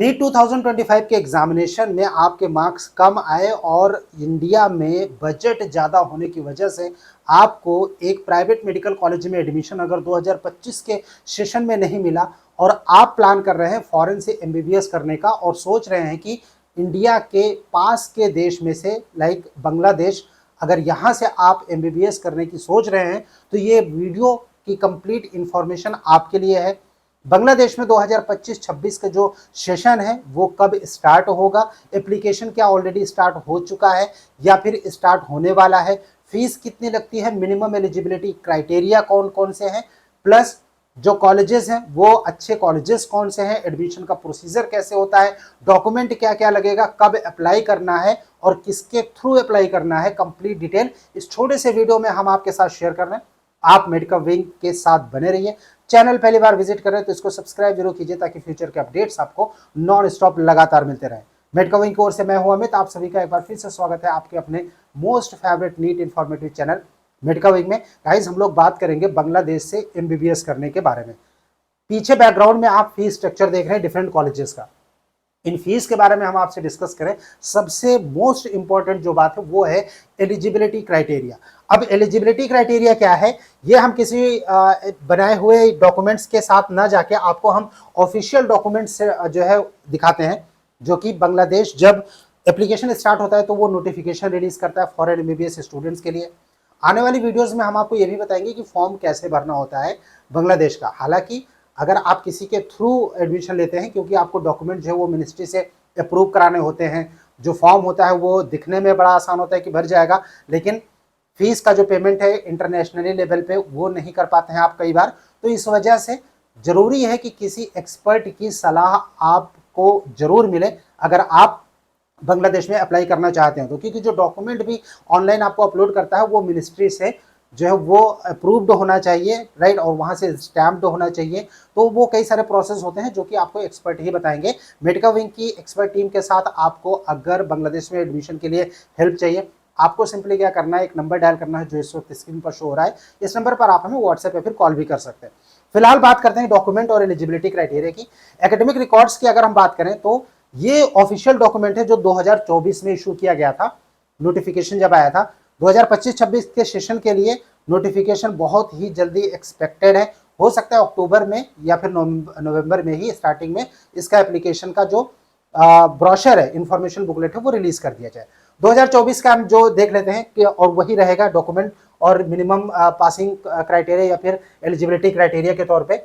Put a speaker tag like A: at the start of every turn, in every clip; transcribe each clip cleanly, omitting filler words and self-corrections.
A: NEET 2025 के examination में आपके मार्क्स कम आए और इंडिया में बजट ज़्यादा होने की वजह से आपको एक प्राइवेट मेडिकल कॉलेज में एडमिशन अगर 2025 के सेशन में नहीं मिला और आप प्लान कर रहे हैं फॉरेन से एमबीबीएस करने का और सोच रहे हैं कि इंडिया के पास के देश में से लाइक बांग्लादेश, अगर यहाँ से आप एमबीबीएस करने की सोच रहे हैं तो ये वीडियो की कंप्लीट इंफॉर्मेशन आपके लिए है। बांग्लादेश में 2025-26 का जो सेशन है वो कब स्टार्ट होगा, एप्लीकेशन क्या ऑलरेडी स्टार्ट हो चुका है या फिर स्टार्ट होने वाला है, फीस कितनी लगती है, मिनिमम एलिजिबिलिटी क्राइटेरिया कौन कौन से हैं, प्लस जो कॉलेजेस हैं वो अच्छे कॉलेजेस कौन से हैं, एडमिशन का प्रोसीजर कैसे होता है, डॉक्यूमेंट क्या क्या लगेगा, कब अप्लाई करना है और किसके थ्रू अप्लाई करना है, कंप्लीट डिटेल इस छोटे से वीडियो में हम आपके साथ शेयर कर रहे हैं। आप मेडिकल विंग के साथ बने रहिए। चैनल पहली बार विजिट कर रहे हैं तो इसको सब्सक्राइब जरूर कीजिए ताकि फ्यूचर के अपडेट्स आपको नॉन स्टॉप लगातार मिलते रहे। मेडिकल विंग की ओर से मैं हूं अमित, आप सभी का एक बार फिर से स्वागत है आपके अपने most favourite NEET informative channel medical wing में। गाइस, हम लोग बात करेंगे बांग्लादेश से एमबीबीएस करने के बारे में। पीछे बैकग्राउंड में आप फीस स्ट्रक्चर देख रहे हैं डिफरेंट कॉलेजेस का। इन फीस के बारे में हम आपसे डिस्कस करें, सबसे मोस्ट इंपॉर्टेंट जो बात है वो है एलिजिबिलिटी क्राइटेरिया। अब एलिजिबिलिटी क्राइटेरिया क्या है, ये हम किसी बनाए हुए डॉक्यूमेंट्स के साथ ना जाके आपको हम ऑफिशियल डॉक्यूमेंट्स से जो है दिखाते हैं, जो कि बांग्लादेश जब एप्लीकेशन स्टार्ट होता है तो वो नोटिफिकेशन रिलीज करता है फॉरेन एमबीबीएस स्टूडेंट्स के लिए। आने वाली वीडियोस में हम आपको ये भी बताएंगे कि फॉर्म कैसे भरना होता है बांग्लादेश का। हालांकि अगर आप किसी के थ्रू एडमिशन लेते हैं, क्योंकि आपको डॉक्यूमेंट जो है वो मिनिस्ट्री से अप्रूव कराने होते हैं, जो फॉर्म होता है वो दिखने में बड़ा आसान होता है कि भर जाएगा, लेकिन फीस का जो पेमेंट है इंटरनेशनली लेवल पे वो नहीं कर पाते हैं आप कई बार। तो इस वजह से जरूरी है कि किसी एक्सपर्ट की सलाह आपको जरूर मिले अगर आप बांग्लादेश में अप्लाई करना चाहते हैं तो, क्योंकि जो डॉक्यूमेंट भी ऑनलाइन आपको अपलोड करता है वो मिनिस्ट्री से जो है वो अप्रूव्ड होना चाहिए, राइट, और वहाँ से स्टैम्प्ड होना चाहिए। तो वो कई सारे प्रोसेस होते हैं जो कि आपको एक्सपर्ट ही बताएंगे। मेडिकल विंग की एक्सपर्ट टीम के साथ आपको अगर बांग्लादेश में एडमिशन के लिए हेल्प चाहिए, आपको सिंपली क्या करना है, एक नंबर डायल करना है जो इस वक्त स्क्रीन पर शो हो रहा है। इस नंबर पर आप हमें व्हाट्सएप या फिर कॉल भी कर सकते हैं। फिलहाल बात करते हैं डॉक्यूमेंट और एलिजिबिलिटी क्राइटेरिया की। एकेडमिक रिकॉर्ड्स की अगर हम बात करें तो ये ऑफिशियल डॉक्यूमेंट है जो 2024 में इशू किया गया था, नोटिफिकेशन जब आया था। 2025-26 के सेशन के लिए नोटिफिकेशन बहुत ही जल्दी एक्सपेक्टेड है, हो सकता है अक्टूबर में या फिर नवंबर में ही स्टार्टिंग में इसका एप्लीकेशन का जो ब्रोशर है, इंफॉर्मेशन बुकलेट है, वो रिलीज कर दिया जाए। 2024 का हम जो देख लेते हैं कि और वही रहेगा डॉक्यूमेंट और मिनिमम पासिंग क्राइटेरिया या फिर एलिजिबिलिटी क्राइटेरिया के तौर पे।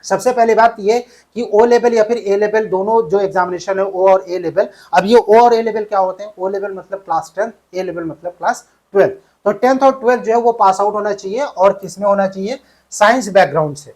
A: सबसे पहली बात ये कि ओ लेवल या फिर ए लेवल दोनों जो एग्जामिनेशन है, ओ और ए लेवल। अब ये ओ और ए लेवल क्या होते हैं, ओ लेवल मतलब क्लास 10, ए लेवल मतलब क्लास 12। तो 10th और 12th जो है वो पास आउट होना चाहिए और किसमें होना चाहिए, साइंस बैकग्राउंड से।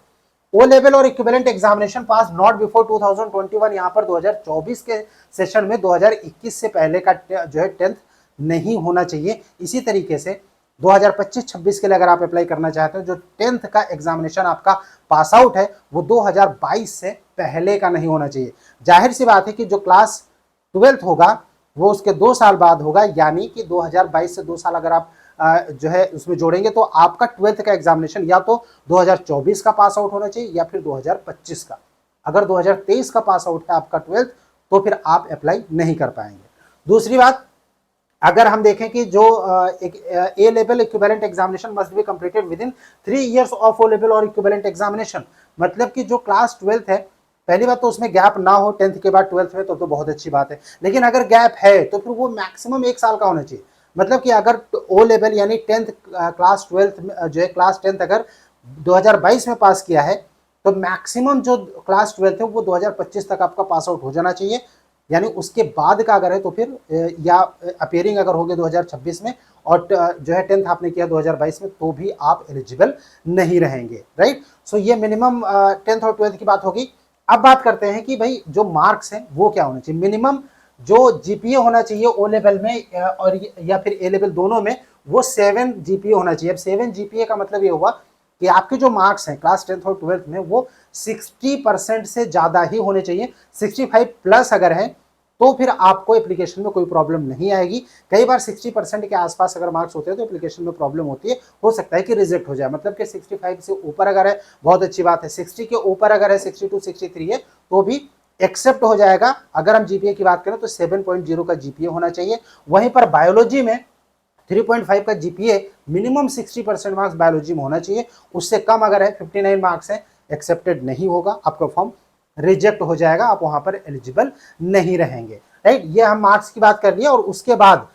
A: ओ लेवल और equivalent examination pass not before 2021, यहाँ पर 2024 के सेशन में 2021 से पहले का जो है 10th नहीं होना चाहिए। इसी तरीके से 2025-26 के लिए अगर आप अप्लाई करना चाहते हैं, जो 10th का एग्जामिनेशन आपका पास आउट है वो 2022 से पहले का नहीं होना चाहिए। जाहिर सी बात है कि जो क्लास 12th होगा वो उसके 2 साल बाद होगा, यानी कि 2022 से 2 साल अगर आप जो है उसमें जोड़ेंगे तो आपका 12th का एग्जामिनेशन या तो 2024 का पास आउट होना चाहिए या फिर 2025 का। अगर 2023 का पास आउट है आपका 12th तो फिर आप अप्लाई नहीं कर पाएंगे। दूसरी बात, अगर हम देखें कि जो एक A level equivalent examination must be completed within 3 years of O level और इक्विवेलेंट एग्जामिनेशन, मतलब कि जो क्लास 12th है, पहली बात तो उसमें गैप ना हो 10th के बाद 12th में, तो बहुत अच्छी बात है। लेकिन अगर गैप है तो फिर वो मैक्सिमम 1 साल का होना चाहिए। मतलब कि अगर ओ लेवल यानी 10th क्लास 12th जो है क्लास 10th अगर 2022 में पास किया है तो मैक्सिमम जो क्लास 12th है वो 2025 तक आपका पास आउट हो जाना चाहिए। यानी उसके बाद का अगर है तो फिर या अपेयरिंग अगर हो गए 2026 में और जो है 10th आपने किया 2022 में तो भी आप एलिजिबल नहीं रहेंगे, राइट। सो ये मिनिमम 10th और 12th की बात होगी। अब बात करते हैं कि भाई जो मार्क्स हैं वो क्या होना चाहिए। मिनिमम जो जीपीए होना चाहिए ओ लेवल में और या फिर ए लेवल दोनों में वो 7 जीपीए होना चाहिए। अब 7 जीपीए का मतलब ये हुआ कि आपके जो मार्क्स हैं क्लास 10th और 12th में वो 60% से ज़्यादा ही होने चाहिए। 65 प्लस अगर है तो फिर आपको एप्लीकेशन में कोई प्रॉब्लम नहीं आएगी। कई बार 60% के आसपास अगर मार्क्स होते हैं तो एप्लीकेशन में प्रॉब्लम होती है, हो सकता है कि रिजेक्ट हो जाए। मतलब कि 65 से ऊपर अगर है बहुत अच्छी बात है, 60 के ऊपर अगर है 62 63 है तो भी एक्सेप्ट हो जाएगा। अगर हम जीपीए की बात करें तो 7.0 का जीपीए होना चाहिए। वहीं पर बायोलॉजी में 3.5 का जीपीए, मिनिमम 60% मार्क्स बायोलॉजी में होना चाहिए। उससे कम अगर है 59 मार्क्स है, एक्सेप्टेड नहीं होगा, आपका फॉर्म रिजेक्ट हो जाएगा, आप वहां पर एलिजिबल नहीं रहेंगे। राइट, ये हम मार्क्स की बात कर लिया। और उसके बाद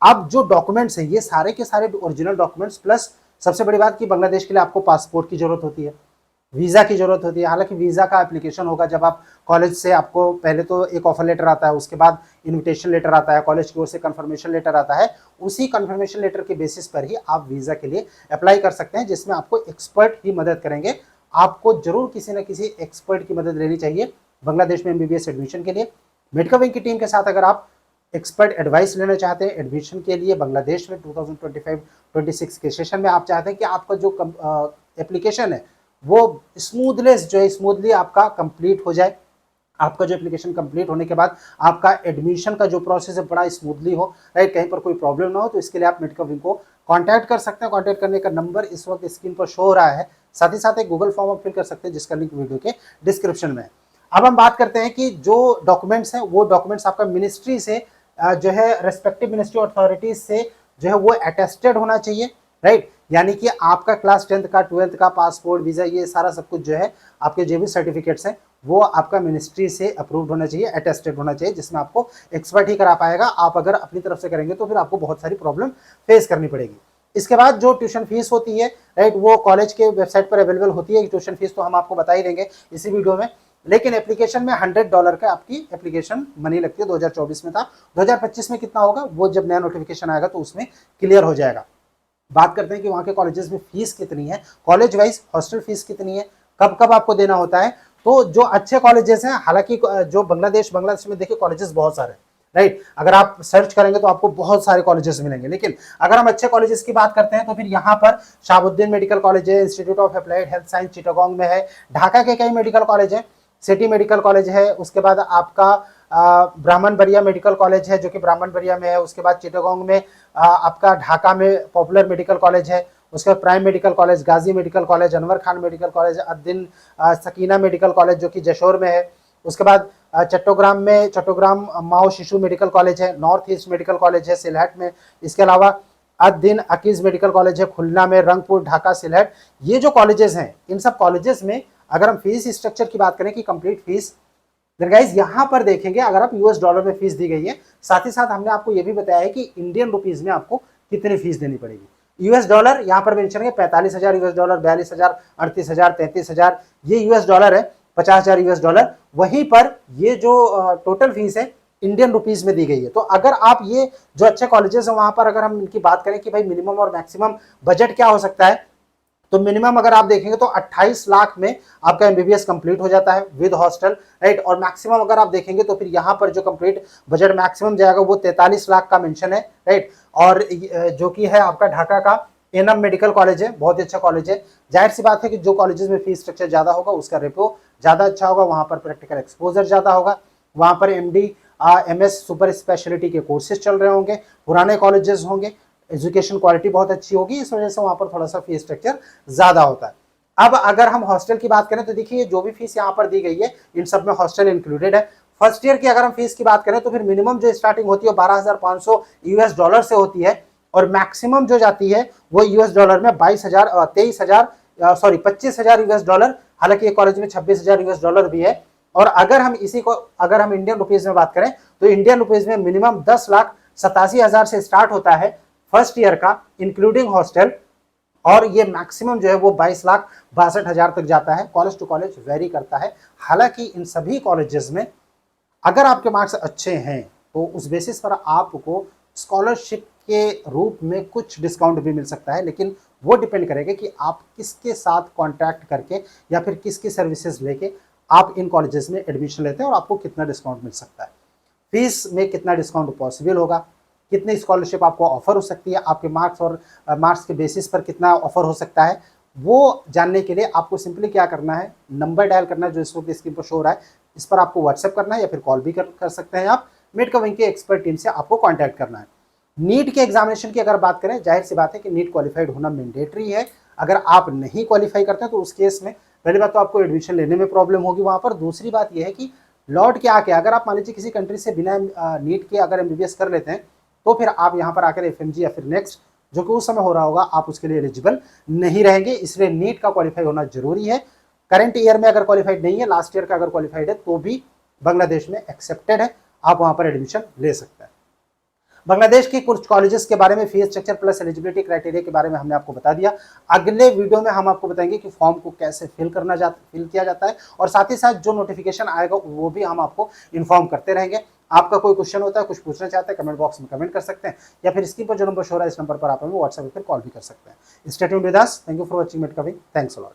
A: अब जो डॉक्यूमेंट्स है ये सारे के सारे ओरिजिनल डॉक्यूमेंट्स, प्लस सबसे बड़ी बात कि बांग्लादेश के लिए आपको पासपोर्ट की जरूरत होती है, वीजा की जरूरत होती है। हालांकि वीजा का एप्लीकेशन होगा जब आप कॉलेज से, आपको पहले तो एक ऑफर लेटर आता है, उसके बाद इनविटेशन लेटर आता है, कॉलेज की ओर से कंफर्मेशन लेटर आता है। उसी कंफर्मेशन लेटर के बेसिस पर ही आप वीजा के लिए अप्लाई कर सकते हैं, जिसमें आपको एक्सपर्ट ही मदद करेंगे। आपको जरूर किसी न किसी एक्सपर्ट की मदद लेनी चाहिए बांग्लादेश में एमबीबीएस एडमिशन के लिए। मेडिकल विंग की टीम के साथ अगर आप एक्सपर्ट एडवाइस लेना चाहते हैं एडमिशन के लिए बांग्लादेश में 2025-26 के सेशन में, आप चाहते हैं कि आपका जो एप्लीकेशन है वो स्मूथलेस जो है, स्मूथली आपका कंप्लीट हो जाए, आपका जो एप्लीकेशन कंप्लीट होने के बाद आपका एडमिशन का जो प्रोसेस है बड़ा स्मूथली हो, राइट, कहीं पर कोई प्रॉब्लम ना हो, तो इसके लिए आप मेडिकल विंग को कांटेक्ट कर सकते हैं। कांटेक्ट करने का नंबर इस वक्त स्क्रीन पर शो हो रहा है। साथ ही साथ एक गूगल फॉर्म आप फिल कर सकते हैं, जिसका लिंक वीडियो के डिस्क्रिप्शन में है। अब हम बात करते हैं कि जो डॉक्यूमेंट्स हैं वो डॉक्यूमेंट्स आपका मिनिस्ट्री से जो है, रेस्पेक्टिव मिनिस्ट्री अथॉरिटीज से जो है वो अटेस्टेड होना चाहिए, राइट। यानी कि आपका क्लास 10th का, 12th का, पासपोर्ट, वीजा, ये सारा सब कुछ जो है, आपके जो भी सर्टिफिकेट्स हैं वो आपका मिनिस्ट्री से अप्रूव्ड होना चाहिए, अटेस्टेड होना चाहिए, जिसमें आपको एक्सपर्ट ही करा पाएगा। आप अगर अपनी तरफ से करेंगे तो फिर आपको बहुत सारी प्रॉब्लम फेस करनी पड़ेगी। इसके बाद जो ट्यूशन फीस होती है, राइट, वो कॉलेज के वेबसाइट पर अवेलेबल होती है। ट्यूशन फीस तो हम आपको बता ही देंगे इसी वीडियो में, लेकिन एप्लीकेशन में $100 का आपकी एप्लीकेशन मनी लगती है। 2024 में था, 2025 में कितना होगा वो जब नया नोटिफिकेशन आएगा तो उसमें क्लियर हो जाएगा। बात करते हैं कि वहाँ के कॉलेजेस में फीस कितनी है, कॉलेज वाइज हॉस्टल फीस कितनी है, कब कब आपको देना होता है। तो जो अच्छे कॉलेजेस हैं, हालांकि जो बांग्लादेश में देखिए कॉलेजेस बहुत सारे हैं, राइट, अगर आप सर्च करेंगे तो आपको बहुत सारे कॉलेजेस मिलेंगे। लेकिन अगर हम अच्छे कॉलेजेस की बात करते हैं तो फिर यहाँ पर शहाबुद्दीन मेडिकल कॉलेज है, institute of applied health science Chittagong में है, ढाका के कई मेडिकल कॉलेज है, सिटी मेडिकल कॉलेज है, उसके बाद आपका ब्राह्मणबरिया मेडिकल कॉलेज है जो कि ब्राह्मणबरिया में है, उसके बाद चिटागोंग में आपका, ढाका में पॉपुलर मेडिकल कॉलेज है, उसके बाद prime medical college, Gazi medical college, Anwar Khan medical college, Addin Sakina medical college जो कि जशोर में है, उसके बाद चट्टोग्राम माओ शिशु मेडिकल कॉलेज है, नॉर्थ ईस्ट मेडिकल कॉलेज है सिलहट में, इसके अलावा अद्दीन अकीज मेडिकल कॉलेज है खुलना में, रंगपुर, ढाका, सिलहट। ये जो कॉलेजेस हैं, इन सब कॉलेजेस में अगर हम फीस स्ट्रक्चर की बात करें कि कंप्लीट फीस, गाइस यहां पर देखेंगे अगर आप यूएस डॉलर में फीस दी गई है, साथ ही साथ हमने आपको यह भी बताया है कि इंडियन रुपीज में आपको कितनी फीस देनी पड़ेगी। यूएस डॉलर यहां पर मेंशन है 45,000 यूएस डॉलर, 42,000, 38,000, 33,000, ये यूएस डॉलर है, 50,000 यूएस डॉलर। वहीं पर ये जो टोटल फीस है इंडियन रुपीज में दी गई है। तो अगर आप ये जो अच्छे कॉलेजेस हैं वहां पर अगर हम इनकी बात करें कि भाई मिनिमम और मैक्सिमम बजट क्या हो सकता है, तो मिनिमम अगर आप देखेंगे तो 28 लाख में आपका एमबीबीएस कंप्लीट हो जाता है विद हॉस्टल, राइट। और मैक्सिमम अगर आप देखेंगे तो फिर यहाँ पर जो कंप्लीट बजट मैक्सिमम जाएगा वो 43 लाख का मेंशन है, राइट। और जो कि है आपका ढाका का एनएम मेडिकल कॉलेज है, बहुत ही अच्छा कॉलेज है। जाहिर सी बात है कि जो कॉलेजेस में फीस स्ट्रक्चर ज्यादा होगा उसका रेपो ज्यादा अच्छा होगा, वहां पर प्रैक्टिकल एक्सपोजर ज्यादा होगा, वहां पर एमडी एमएस सुपर स्पेशलिटी के कोर्सेज चल रहे होंगे, पुराने कॉलेजेस होंगे, एजुकेशन क्वालिटी बहुत अच्छी होगी, इस वजह से वहां पर थोड़ा सा फीस स्ट्रक्चर ज्यादा होता है। अब अगर हम हॉस्टल की बात करें तो देखिए जो भी फीस यहाँ पर दी गई है इन सब में हॉस्टल इंक्लूडेड है। फर्स्ट ईयर की अगर हम फीस की बात करें तो फिर मिनिमम जो स्टार्टिंग होती है 12,500 यूएस डॉलर से होती है, और मैक्सिमम जो जाती है वो यूएस डॉलर में 25,000 यूएस डॉलर। हालांकि कॉलेज में 26,000 यूएस डॉलर भी है। और अगर हम इसी को अगर हम इंडियन रुपीज में बात करें तो इंडियन रुपीज में मिनिमम 10,87,000 से स्टार्ट होता है फर्स्ट ईयर का इंक्लूडिंग हॉस्टल, और ये मैक्सिमम जो है वो 22,62,000 तक जाता है। कॉलेज टू कॉलेज वेरी करता है। हालांकि इन सभी कॉलेजेस में अगर आपके मार्क्स अच्छे हैं तो उस बेसिस पर आपको स्कॉलरशिप के रूप में कुछ डिस्काउंट भी मिल सकता है, लेकिन वो डिपेंड करेगा कि आप किसके साथ कॉन्टैक्ट करके या फिर किसकी सर्विसेज लेके आप इन कॉलेजेस में एडमिशन लेते हैं और आपको कितना डिस्काउंट मिल सकता है, फीस में कितना डिस्काउंट पॉसिबल होगा, कितनी स्कॉलरशिप आपको ऑफर हो सकती है, आपके मार्क्स और मार्क्स के बेसिस पर कितना ऑफर हो सकता है, वो जानने के लिए आपको सिंपली क्या करना है, नंबर डायल करना है जो इस वक्त स्क्रीन पर शो हो रहा है, इस पर आपको व्हाट्सएप करना है या फिर कॉल भी कर सकते हैं आप। मेडिकल विंग के एक्सपर्ट टीम से आपको कॉन्टैक्ट करना है। नीट के एग्जामिनेशन की अगर बात करें, जाहिर सी बात है कि नीट क्वालिफाइड होना मैंडेटरी है। अगर आप नहीं क्वालिफाई करते हैं तो उस केस में पहली बात तो आपको एडमिशन लेने में प्रॉब्लम होगी वहां पर। दूसरी बात यह है कि लौट के आके अगर आप मान लीजिए किसी कंट्री से बिना नीट के अगर एमबीबीएस कर लेते हैं तो फिर आप यहाँ पर आकर एफएमजी या फिर नेक्स्ट जो कि उस समय हो रहा होगा आप उसके लिए एलिजिबल नहीं रहेंगे। इसलिए नीट का क्वालिफाई होना जरूरी है। करंट ईयर में अगर क्वालिफाइड नहीं है, लास्ट ईयर का अगर क्वालिफाइड है तो भी बांग्लादेश में एक्सेप्टेड है, आप वहां पर एडमिशन ले सकते हैं। बांग्लादेश के कुछ कॉलेजेस के बारे में, fees structure plus eligibility criteria के बारे में हमने आपको बता दिया। अगले वीडियो में हम आपको बताएंगे कि फॉर्म को कैसे फिल किया जाता है और साथ ही साथ जो नोटिफिकेशन आएगा वो भी हम आपको इन्फॉर्म करते रहेंगे। आपका कोई क्वेश्चन होता है, कुछ पूछना चाहते हैं, कमेंट बॉक्स में कमेंट कर सकते हैं या फिर स्क्रीन पर जो नंबर शो हो रहा है इस नंबर पर आप हमें व्हाट्सएप पर कॉल भी कर सकते हैं। Stay tuned with us. Thank you for watching मेट कविंग। Thanks a lot.